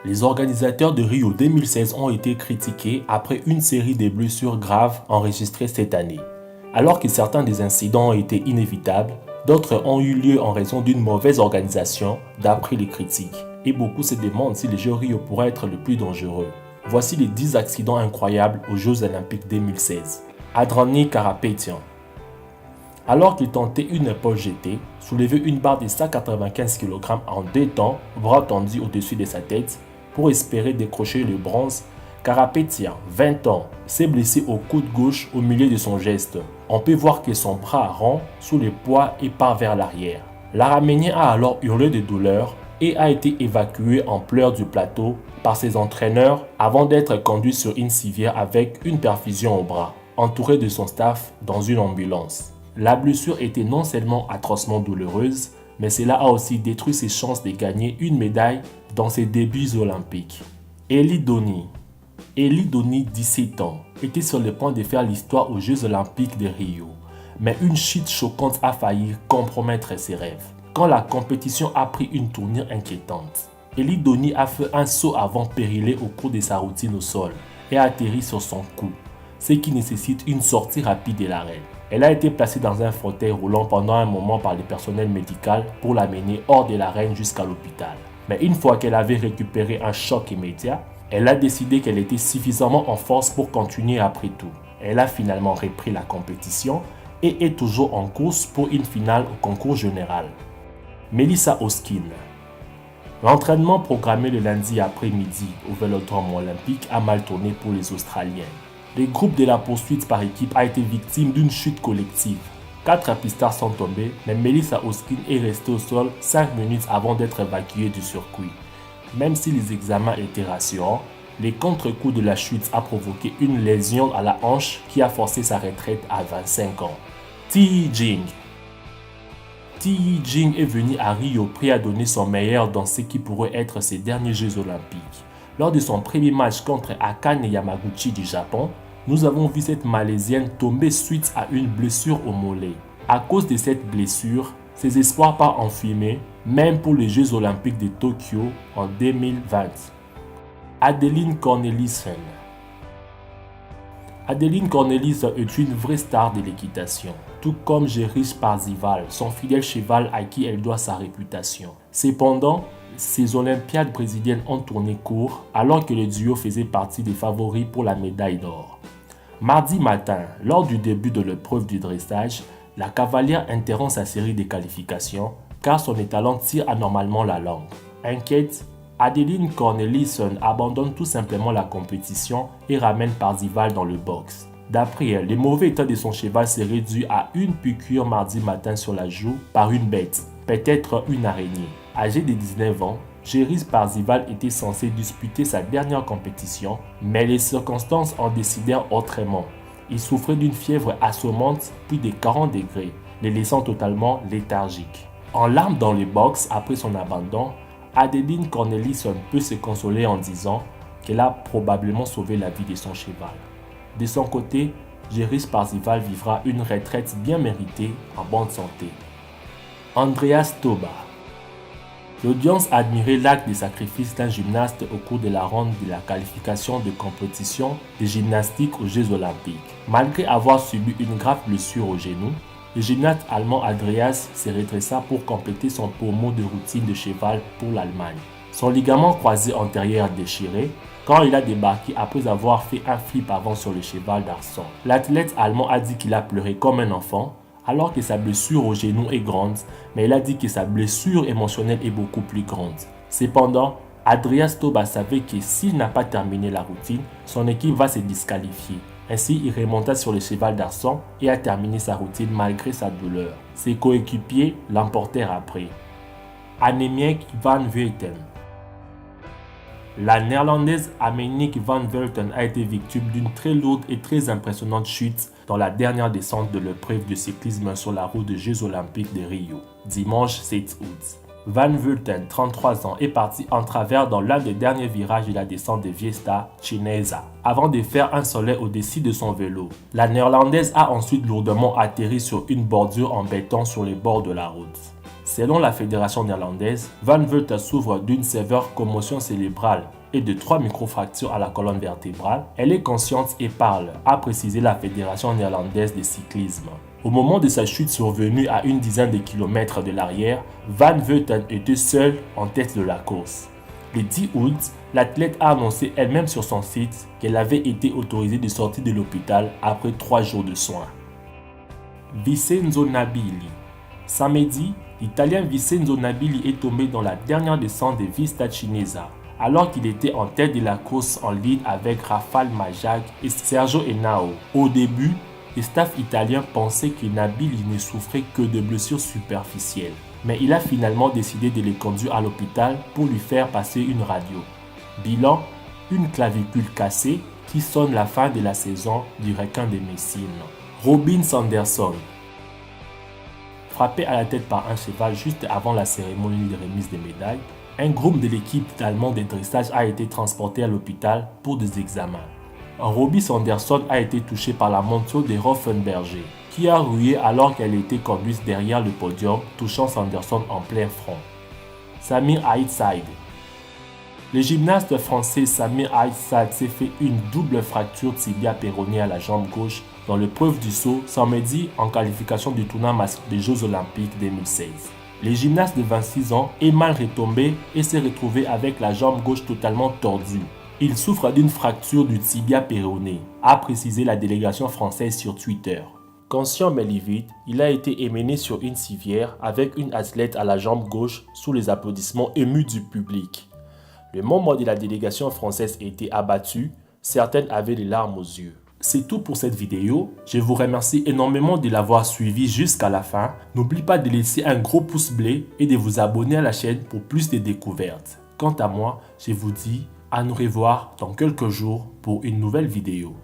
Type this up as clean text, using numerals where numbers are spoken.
Les organisateurs de Rio 2016 ont été critiqués après une série de blessures graves enregistrées cette année. Alors que certains des incidents ont été inévitables, d'autres ont eu lieu en raison d'une mauvaise organisation, d'après les critiques. Et beaucoup se demandent si les Jeux Rio pourraient être le plus dangereux. Voici les 10 accidents incroyables aux Jeux Olympiques 2016. Adrani Karapetian. Alors qu'il tentait une épaule jetée, soulever une barre de 195 kg en 2 temps, bras tendus au-dessus de sa tête, pour espérer décrocher le bronze, Karapetian, 20 ans, s'est blessé au coude gauche au milieu de son geste. On peut voir que son bras rompt sous le poids et part vers l'arrière. L'Araménien a alors hurlé de douleur et a été évacué en pleurs du plateau par ses entraîneurs avant d'être conduit sur une civière avec une perfusion au bras, entouré de son staff dans une ambulance. La blessure était non seulement atrocement douloureuse, mais cela a aussi détruit ses chances de gagner une médaille dans ses débuts olympiques. Elie Donnie, 17 ans, était sur le point de faire l'histoire aux Jeux olympiques de Rio, mais une chute choquante a failli compromettre ses rêves. Quand la compétition a pris une tournure inquiétante, Elie Donnie a fait un saut avant périllé au cours de sa routine au sol et a atterri sur son cou, ce qui nécessite une sortie rapide de l'arène. Elle a été placée dans un fauteuil roulant pendant un moment par le personnel médical pour l'amener hors de l'arène jusqu'à l'hôpital. Mais une fois qu'elle avait récupéré un choc immédiat, elle a décidé qu'elle était suffisamment en force pour continuer après tout. Elle a finalement repris la compétition et est toujours en course pour une finale au concours général. Melissa Hoskin. L'entraînement programmé le lundi après-midi au Vélodrome olympique a mal tourné pour les Australiens. Le groupe de la poursuite par équipe a été victime d'une chute collective. 4 pistards sont tombés, mais Melissa Hoskin est restée au sol 5 minutes avant d'être évacuée du circuit. Même si les examens étaient rassurants, les contre-coups de la chute a provoqué une lésion à la hanche qui a forcé sa retraite à 25 ans. Ti Jing est venu à Rio prêt à donner son meilleur dans ce qui pourrait être ses derniers Jeux olympiques. Lors de son premier match contre Akane Yamaguchi du Japon, nous avons vu cette Malaisienne tomber suite à une blessure au mollet. À cause de cette blessure, ses espoirs partent en fumée, même pour les Jeux olympiques de Tokyo en 2020. Adeline Cornelissen. Adeline Cornelissen est une vraie star de l'équitation, tout comme Jerish Parzival, son fidèle cheval à qui elle doit sa réputation. Cependant, ces Olympiades brésiliennes ont tourné court alors que le duo faisait partie des favoris pour la médaille d'or. Mardi matin, lors du début de l'épreuve du dressage, la cavalière interrompt sa série de qualifications car son étalon tire anormalement la langue. Inquiète, Adeline Cornelissen abandonne tout simplement la compétition et ramène Parzival dans le box. D'après elle, le mauvais état de son cheval s'est réduit à une piqûre mardi matin sur la joue par une bête, peut-être une araignée. Âgé de 19 ans, Jerish Parzival était censé disputer sa dernière compétition, mais les circonstances en décidèrent autrement. Il souffrait d'une fièvre assommante, plus de 40 degrés, le laissant totalement léthargique. En larmes dans le box après son abandon, Adeline Cornelissen peut se consoler en disant qu'elle a probablement sauvé la vie de son cheval. De son côté, Jerish Parzival vivra une retraite bien méritée en bonne santé. Andreas Toba. L'audience a admiré l'acte de sacrifice d'un gymnaste au cours de la ronde de la qualification de compétition de gymnastique aux Jeux olympiques. Malgré avoir subi une grave blessure au genou, le gymnaste allemand Andreas se redressa pour compléter son pommeau de routine de cheval pour l'Allemagne. Son ligament croisé antérieur déchiré quand il a débarqué après avoir fait un flip avant sur le cheval d'arçon. L'athlète allemand a dit qu'il a pleuré comme un enfant alors que sa blessure au genou est grande, mais il a dit que sa blessure émotionnelle est beaucoup plus grande. Cependant, Andreas Toba savait que s'il n'a pas terminé la routine, son équipe va se disqualifier. Ainsi, il remonta sur le cheval d'arçon et a terminé sa routine malgré sa douleur. Ses coéquipiers l'emportèrent après. Annemiek van Vleuten. La néerlandaise Annemiek van Vleuten a été victime d'une très lourde et très impressionnante chute dans la dernière descente de l'épreuve de cyclisme sur la route des Jeux olympiques de Rio, dimanche 7 août. Van Vleuten, 33 ans, est parti en travers dans l'un des derniers virages de la descente de Viesta Cinesa, avant de faire un soleil au-dessus de son vélo. La néerlandaise a ensuite lourdement atterri sur une bordure en béton sur les bords de la route. Selon la fédération néerlandaise, Van Vleuten souffre d'une sévère commotion cérébrale et de 3 microfractures à la colonne vertébrale. Elle est consciente et parle, a précisé la fédération néerlandaise de cyclisme. Au moment de sa chute survenue à une dizaine de kilomètres de l'arrière, Van Vleuten était seule en tête de la course. Le 10 août, l'athlète a annoncé elle-même sur son site qu'elle avait été autorisée de sortir de l'hôpital après 3 jours de soins. Vincenzo Nibali. Samedi, l'Italien Vincenzo Nibali est tombé dans la dernière descente de Vista Cinesa, alors qu'il était en tête de la course en ligne avec Rafał Majka et Sergio Henao. Au début, le staff italien pensait que Nibali ne souffrait que de blessures superficielles, mais il a finalement décidé de le conduire à l'hôpital pour lui faire passer une radio. Bilan, une clavicule cassée qui sonne la fin de la saison du requin de Messine. Robin Sanderson. Frappé à la tête par un cheval juste avant la cérémonie de remise des médailles, un groupe de l'équipe allemande de dressage a été transporté à l'hôpital pour des examens. Robin Sanderson a été touché par la monture de Rothenberger, qui a rouillé alors qu'elle était conduite derrière le podium, touchant Sanderson en plein front. Samir Aït-Saïd. Le gymnaste français Samir Aït-Saïd s'est fait une double fracture tibia-péronée à la jambe gauche dans l'épreuve du saut samedi en qualification du tournoi masculin des Jeux Olympiques 2016. Le gymnaste de 26 ans est mal retombé et s'est retrouvé avec la jambe gauche totalement tordue. Il souffre d'une fracture du tibia péroné, a précisé la délégation française sur Twitter. Conscient mais livide, il a été émené sur une civière avec une athlète à la jambe gauche sous les applaudissements émus du public. Les membres de la délégation française étaient abattus, certaines avaient les larmes aux yeux. C'est tout pour cette vidéo, je vous remercie énormément de l'avoir suivi jusqu'à la fin. N'oubliez pas de laisser un gros pouce bleu et de vous abonner à la chaîne pour plus de découvertes. Quant à moi, je vous dis à nous revoir dans quelques jours pour une nouvelle vidéo.